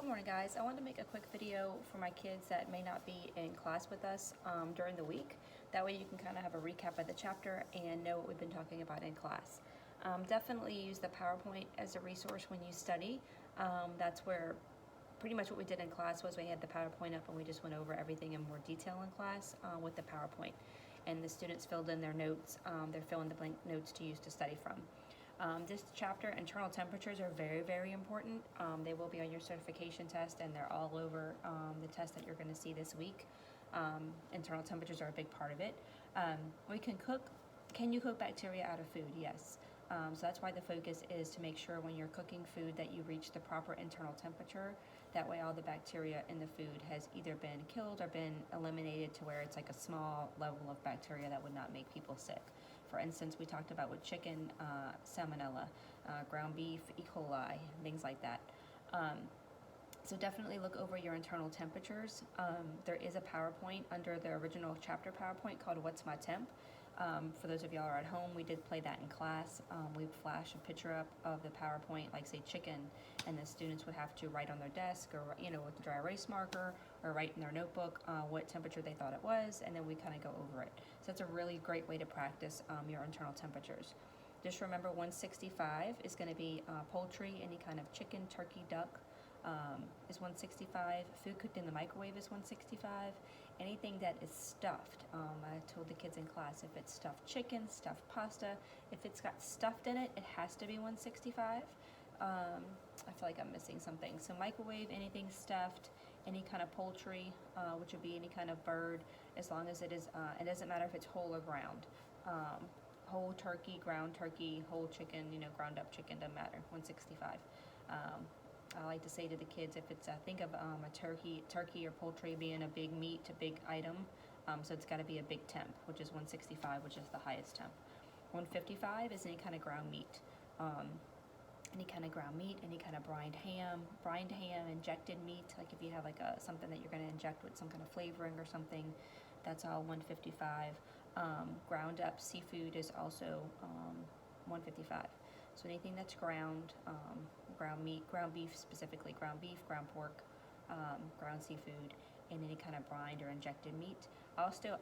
morning, guys. I wanted to make a quick video for my kids that may not be in class with us during the week. That way you can kind of have a recap of the chapter and know what we've been talking about in class. Definitely use the PowerPoint as a resource when you study. That's where pretty much what we did in class was we had the PowerPoint up and we just went over everything in more detail in class with the PowerPoint. And the students filled in their notes, they're filling the blank notes to use to study from. This chapter, internal temperatures, are very, very important. They will be on your certification test and they're all over the test that you're going to see this week. Internal temperatures are a big part of it. Can you cook bacteria out of food? Yes. So that's why the focus is to make sure when you're cooking food that you reach the proper internal temperature. That way all the bacteria in the food has either been killed or been eliminated to where it's like a small level of bacteria that would not make people sick. For instance, we talked about with chicken, salmonella, ground beef, E. coli, things like that. So definitely look over your internal temperatures. There is a PowerPoint under the original chapter PowerPoint called What's My Temp? For those of y'all who are at home, we did play that in class. We flash a picture up of the PowerPoint, like say chicken, and the students would have to write on their desk or with a dry erase marker or write in their notebook what temperature they thought it was, and then we kind of go over it. So that's a really great way to practice your internal temperatures. Just remember 165 is going to be poultry, any kind of chicken, turkey, duck is 165. Food cooked in the microwave is 165. Anything that is stuffed, I told the kids in class, if it's stuffed chicken, stuffed pasta, if it's got stuffed in it, it has to be 165. I feel like I'm missing something. So microwave, anything stuffed, any kind of poultry, which would be any kind of bird, as long as it is, it doesn't matter if it's whole or ground. Whole turkey, ground turkey, whole chicken, ground up chicken, doesn't matter, 165. I like to say to the kids, if it's, think of a turkey or poultry being a big meat, a big item, so it's got to be a big temp, which is 165, which is the highest temp. 155 is any kind of ground meat. Any kind of ground meat, any kind of brined ham, injected meat, like if you have like something that you're going to inject with some kind of flavoring or something, that's all 155. Ground up seafood is also 155. So anything that's ground, ground meat, ground beef specifically, ground beef, ground pork, ground seafood, and any kind of brined or injected meat. Also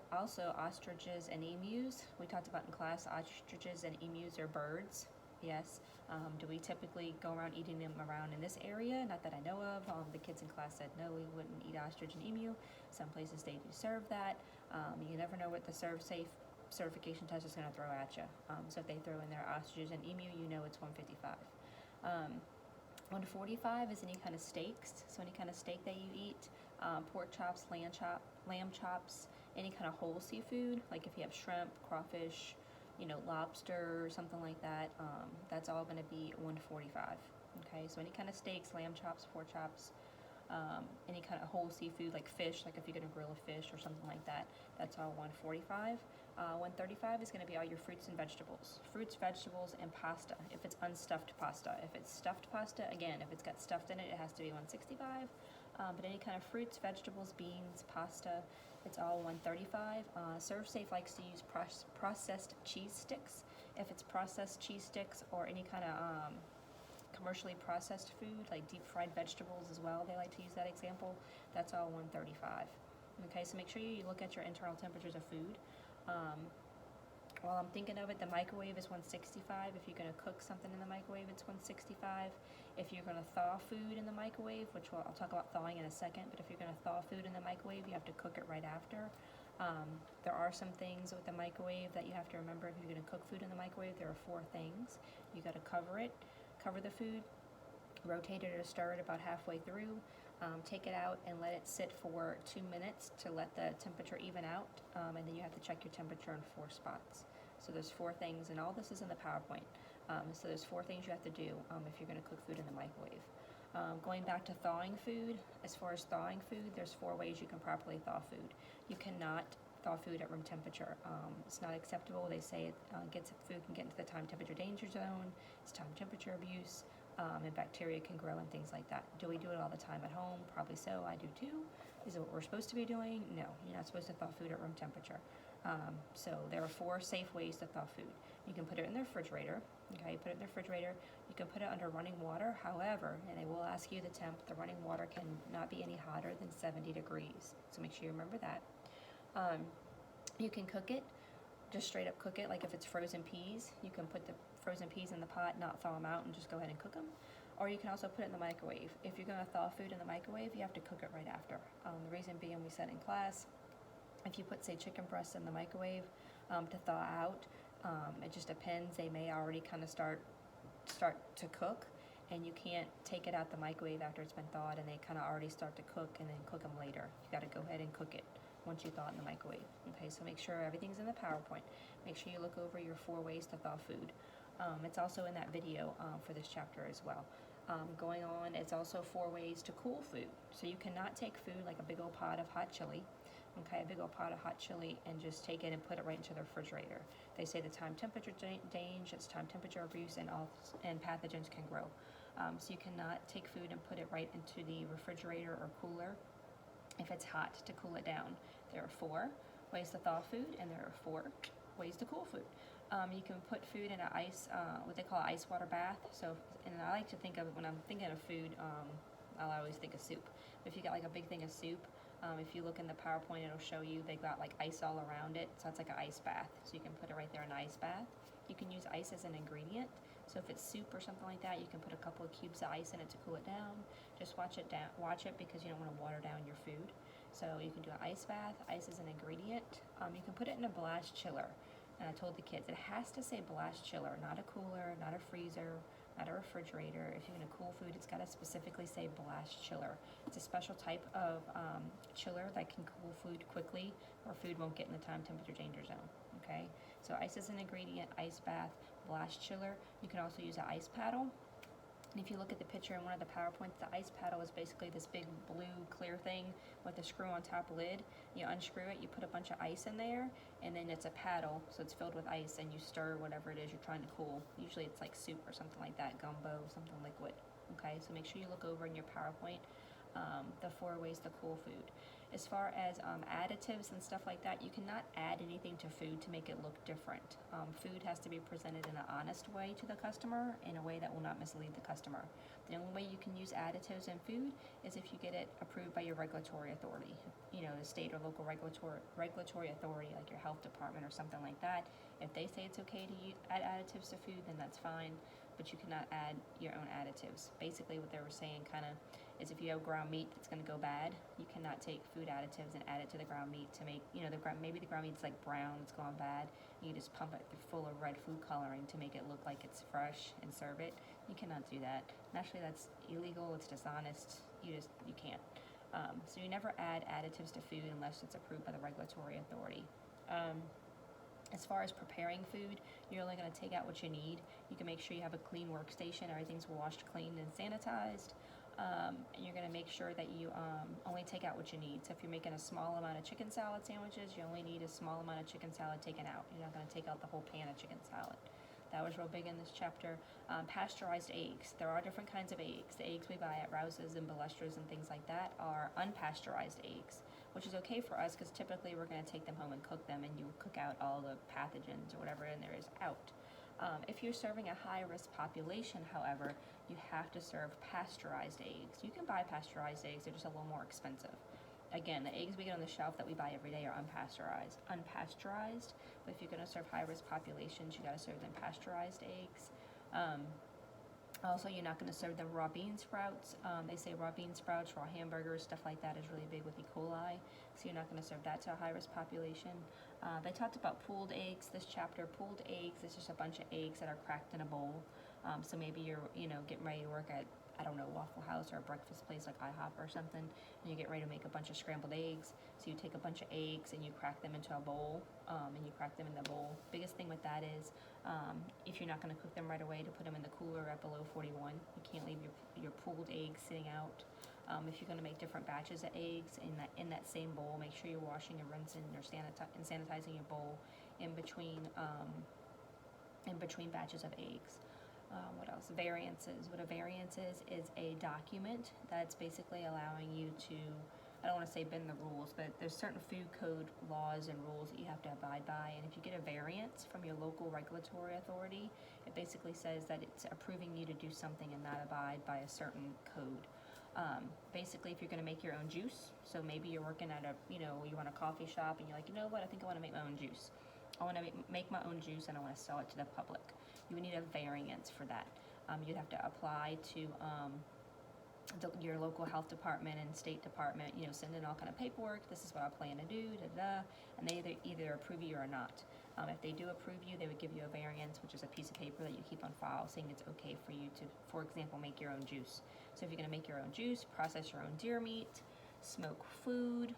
ostriches and emus. We talked about in class, ostriches and emus are birds. Yes. Do we typically go around eating them around in this area? Not that I know of. The kids in class said no, we wouldn't eat ostrich and emu. Some places they do serve that. You never know what the ServSafe certification test is going to throw at you. So if they throw in their ostriches and emu, it's 155. 145 is any kind of steaks, so any kind of steak that you eat, pork chops, lamb chops, any kind of whole seafood, like if you have shrimp, crawfish, lobster or something like that, that's all going to be 145. Okay, so any kind of steaks, lamb chops, pork chops, any kind of whole seafood like fish, like if you're going to grill a fish or something like that, that's all 145. 135 is going to be all your fruits and vegetables. Fruits, vegetables, and pasta, if it's unstuffed pasta. If it's stuffed pasta, again, if it's got stuffed in it, it has to be 165. But any kind of fruits, vegetables, beans, pasta, it's all 135. ServSafe likes to use processed cheese sticks. If it's processed cheese sticks or any kind of commercially processed food, like deep fried vegetables as well, they like to use that example, that's all 135. Okay, so make sure you look at your internal temperatures of food. While I'm thinking of it, the microwave is 165. If you're going to cook something in the microwave, it's 165. If you're going to thaw food in the microwave, which I'll talk about thawing in a second, but if you're going to thaw food in the microwave, you have to cook it right after. There are some things with the microwave that you have to remember. If you're going to cook food in the microwave, there are 4 things. You got to cover the food, rotate it or stir it about halfway through, take it out and let it sit for 2 minutes to let the temperature even out, and then you have to check your temperature in 4 spots. So there's 4 things, and all this is in the PowerPoint. So there's 4 things you have to do if you're going to cook food in the microwave. Going back to thawing food, as far as thawing food, there's 4 ways you can properly thaw food. You cannot thaw food at room temperature. It's not acceptable. They say food can get into the time temperature danger zone. It's time temperature abuse. And bacteria can grow and things like that. Do we do it all the time at home? Probably so. I do too. Is it what we're supposed to be doing? No, you're not supposed to thaw food at room temperature. So there are 4 safe ways to thaw food. You can put it in the refrigerator. Okay, put it in the refrigerator. You can put it under running water. However, and they will ask you the temp, the running water cannot be any hotter than 70 degrees. So make sure you remember that. You can cook it, just straight up cook it. Like if it's frozen peas, you can put the frozen peas in the pot, not thaw them out, and just go ahead and cook them. Or you can also put it in the microwave. If you're going to thaw food in the microwave, you have to cook it right after. The reason being, we said in class, if you put, say, chicken breasts in the microwave to thaw out, it just depends. They may already kind of start to cook, and you can't take it out the microwave after it's been thawed, and they kind of already start to cook, and then cook them later. You got to go ahead and cook it once you thaw it in the microwave. Okay, so make sure everything's in the PowerPoint. Make sure you look over your 4 ways to thaw food. It's also in that video for this chapter as well. Going on, it's also 4 ways to cool food. So you cannot take food like a big old pot of hot chili, okay, a big old pot of hot chili, and just take it and put it right into the refrigerator. They say the time temperature change, it's time temperature abuse, and pathogens can grow. So you cannot take food and put it right into the refrigerator or cooler if it's hot to cool it down. There are 4 ways to thaw food, and there are 4 ways to cool food. You can put food in an ice, what they call ice water bath. So, and I like to think of, when I'm thinking of food, I'll always think of soup. If you got like a big thing of soup, if you look in the PowerPoint, it'll show you they've got like ice all around it. So it's like an ice bath. So you can put it right there in an ice bath. You can use ice as an ingredient. So if it's soup or something like that, you can put a couple of cubes of ice in it to cool it down. Just watch it because you don't want to water down your food. So you can do an ice bath. Ice is an ingredient. You can put it in a blast chiller. And I told the kids, it has to say blast chiller, not a cooler, not a freezer, not a refrigerator. If you're going to cool food, it's got to specifically say blast chiller. It's a special type of chiller that can cool food quickly, or food won't get in the time temperature danger zone. Okay, so ice is an ingredient, ice bath, blast chiller. You can also use an ice paddle. And if you look at the picture in one of the PowerPoints, the ice paddle is basically this big blue clear thing with a screw on top lid. You unscrew it, you put a bunch of ice in there, and then it's a paddle, so it's filled with ice, and you stir whatever it is you're trying to cool. Usually it's like soup or something like that, gumbo, something liquid. Okay, so make sure you look over in your PowerPoint the 4 ways to cool food. As far as additives and stuff like that, you cannot add anything to food to make it look different. Food has to be presented in an honest way to the customer, in a way that will not mislead the customer. The only way you can use additives in food is if you get it approved by your regulatory authority. You know, the state or local regulatory authority, like your health department or something like that. If they say it's okay to add additives to food, then that's fine, but you cannot add your own additives. Basically what they were saying kind of is, if you have ground meat that's going to go bad, you cannot take food additives and add it to the ground meat to make, you know, maybe the ground meat's like brown, it's gone bad, and you just pump it full of red food coloring to make it look like it's fresh and serve it. You cannot do that. Naturally, that's illegal, it's dishonest, you can't. So you never add additives to food unless it's approved by the regulatory authority. As far as preparing food, you're only going to take out what you need. You can make sure you have a clean workstation, everything's washed, cleaned, and sanitized. And you're going to make sure that you only take out what you need. So if you're making a small amount of chicken salad sandwiches, you only need a small amount of chicken salad taken out. You're not going to take out the whole pan of chicken salad. That was real big in this chapter. Pasteurized eggs. There are different kinds of eggs. The eggs we buy at Rouse's and Balestras and things like that are unpasteurized eggs, which is okay for us because typically we're going to take them home and cook them, and you cook out all the pathogens or whatever in there is out. If you're serving a high-risk population, however, you have to serve pasteurized eggs. You can buy pasteurized eggs, they're just a little more expensive. Again, the eggs we get on the shelf that we buy every day are unpasteurized. But if you're going to serve high-risk populations, you got to serve them pasteurized eggs. Also, you're not going to serve them raw bean sprouts. They say raw bean sprouts, raw hamburgers, stuff like that is really big with E. coli. So you're not going to serve that to a high-risk population. They talked about pooled eggs. This chapter, pooled eggs, is just a bunch of eggs that are cracked in a bowl. So maybe you're, getting ready to work at, I don't know, Waffle House or a breakfast place like IHOP or something, and you get ready to make a bunch of scrambled eggs. So you take a bunch of eggs and you crack them into a bowl, and you crack them in the bowl. Biggest thing with that is, if you're not going to cook them right away, to put them in the cooler at below 41. You can't leave your pooled eggs sitting out. If you're going to make different batches of eggs in that same bowl, make sure you're washing and rinsing or sanitizing your bowl in between batches of eggs. What else? Variances. What a variance is a document that's basically allowing you to I don't want to say bend the rules, but there's certain food code laws and rules that you have to abide by. And if you get a variance from your local regulatory authority, it basically says that it's approving you to do something and not abide by a certain code. Basically, if you're going to make your own juice, so maybe you're working at you run a coffee shop and you're like, you know what, I think I want to make my own juice. I want to make my own juice and I want to sell it to the public. You would need a variance for that. You'd have to apply to your local health department and state department, send in all kind of paperwork. This is what I plan to do, and they either approve you or not. If they do approve you, they would give you a variance, which is a piece of paper that you keep on file saying it's okay for you to, for example, make your own juice. So if you're going to make your own juice, process your own deer meat, smoke food.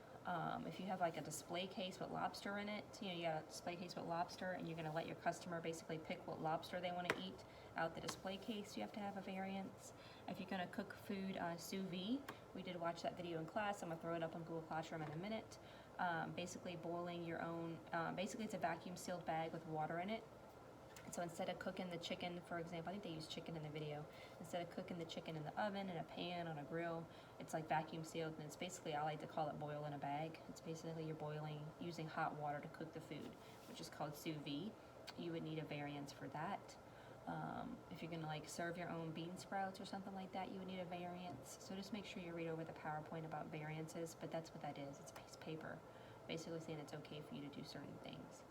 If you have like a display case with lobster in it, you got a display case with lobster and you're going to let your customer basically pick what lobster they want to eat out the display case, you have to have a variance. If you're going to cook food sous vide, we did watch that video in class. I'm going to throw it up on Google Classroom in a minute. Basically boiling your own, basically it's a vacuum sealed bag with water in it. And so instead of cooking the chicken, for example, I think they use chicken in the video, instead of cooking the chicken in the oven, in a pan, on a grill, it's like vacuum sealed, and it's basically, I like to call it boil in a bag. It's basically you're boiling, using hot water to cook the food, which is called sous vide. You would need a variance for that. If you're gonna like serve your own bean sprouts or something like that, you would need a variance. So just make sure you read over the PowerPoint about variances, but that's what that is. It's a piece of paper, basically saying it's okay for you to do certain things.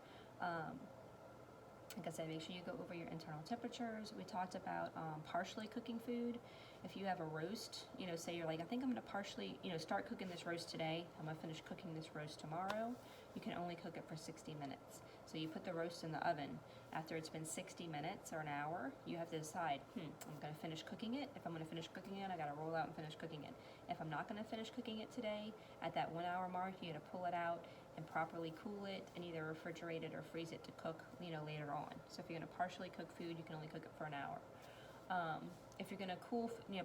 Like I said, make sure you go over your internal temperatures. We talked about partially cooking food. If you have a roast, say you're like, I think I'm gonna partially, start cooking this roast today. I'm gonna finish cooking this roast tomorrow. You can only cook it for 60 minutes. So you put the roast in the oven. After it's been 60 minutes or an hour, you have to decide, I'm gonna finish cooking it. If I'm gonna finish cooking it, I gotta roll out and finish cooking it. If I'm not gonna finish cooking it today, at that 1 hour mark, you gotta pull it out and properly cool it and either refrigerate it or freeze it to cook, later on. So if you're gonna partially cook food, you can only cook it for an hour. If you're gonna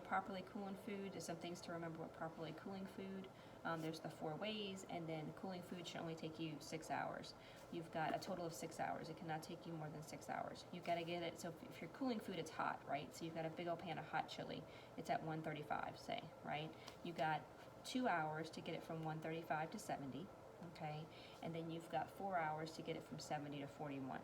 properly cooling food, there's some things to remember with properly cooling food. There's the 4 ways, and then cooling food should only take you 6 hours. You've got a total of 6 hours. It cannot take you more than 6 hours. You've got to get it, so if you're cooling food, it's hot, right? So you've got a big old pan of hot chili. It's at 135, say, right? You got 2 hours to get it from 135 to 70, okay? And then you've got 4 hours to get it from 70 to 41,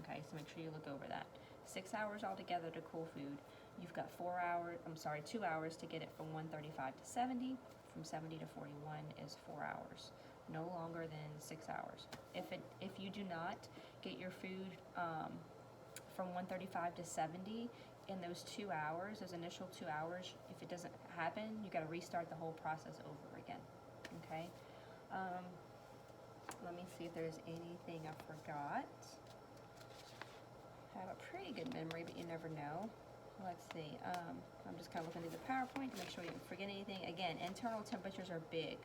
okay? So make sure you look over that. 6 hours altogether to cool food. You've got 2 hours to get it from 135 to 70. From 70 to 41 is 4 hours, no longer than 6 hours. If you do not get your food from 135 to 70 in those 2 hours, those initial 2 hours, if it doesn't happen, you got to restart the whole process over again. Okay. Let me see if there's anything I forgot. I have a pretty good memory, but you never know. Let's see. I'm just kind of looking through the PowerPoint to make sure you didn't forget anything. Again, internal temperatures are big.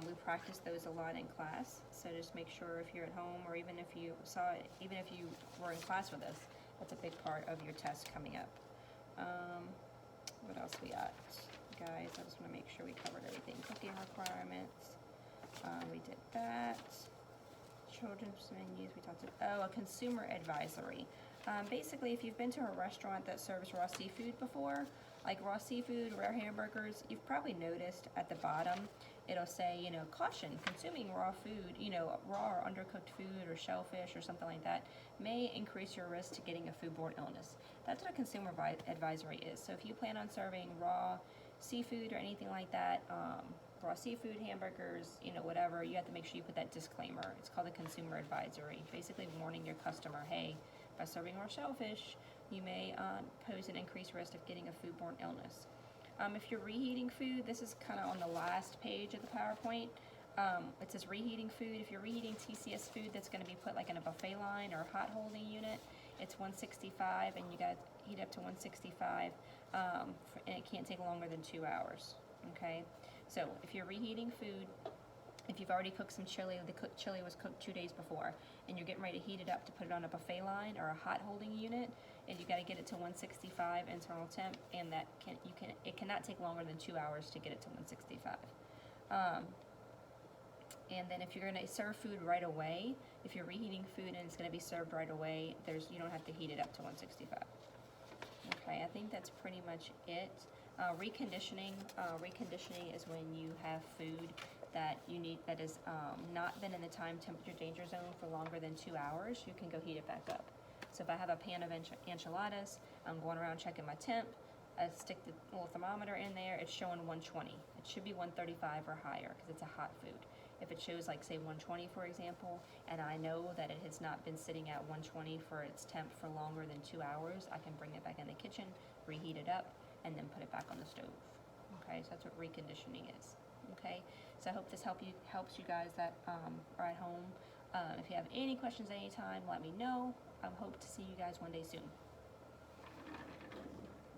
We practice those a lot in class, so just make sure if you're at home or even if you were in class with us, that's a big part of your test coming up. What else we got? Guys, I just want to make sure we covered everything. Cooking requirements. We did that. Children's menus. We talked about, a consumer advisory. Basically, if you've been to a restaurant that serves raw seafood before, like raw seafood, rare hamburgers, you've probably noticed at the bottom, it'll say, caution, consuming raw food, raw or undercooked food or shellfish or something like that may increase your risk to getting a foodborne illness. That's what a consumer advisory is. So if you plan on serving raw seafood or anything like that, raw seafood, hamburgers, whatever, you have to make sure you put that disclaimer. It's called a consumer advisory, basically warning your customer, hey, by serving raw shellfish, you may pose an increased risk of getting a foodborne illness. If you're reheating food, this is kind of on the last page of the PowerPoint. It says reheating food. If you're reheating TCS food that's going to be put like in a buffet line or a hot holding unit, it's 165, and you got to heat up to 165, and it can't take longer than 2 hours. Okay, so if you're reheating food, if you've already cooked some chili, the chili was cooked 2 days before, and you're getting ready to heat it up to put it on a buffet line or a hot holding unit, and you got to get it to 165 internal temp, and it cannot take longer than 2 hours to get it to 165. And then if you're going to serve food right away, if you're reheating food and it's going to be served right away, you don't have to heat it up to 165. Okay, I think that's pretty much it. Reconditioning is when you have food that is not been in the time temperature danger zone for longer than 2 hours, you can go heat it back up. So if I have a pan of enchiladas, I'm going around checking my temp, I stick the little thermometer in there, it's showing 120. It should be 135 or higher because it's a hot food. If it shows like say 120 for example, and I know that it has not been sitting at 120 for its temp for longer than 2 hours, I can bring it back in the kitchen, reheat it up, and then put it back on the stove. Okay, so that's what reconditioning is. Okay, so I hope this helps you guys that are at home. If you have any questions anytime, let me know. I hope to see you guys one day soon.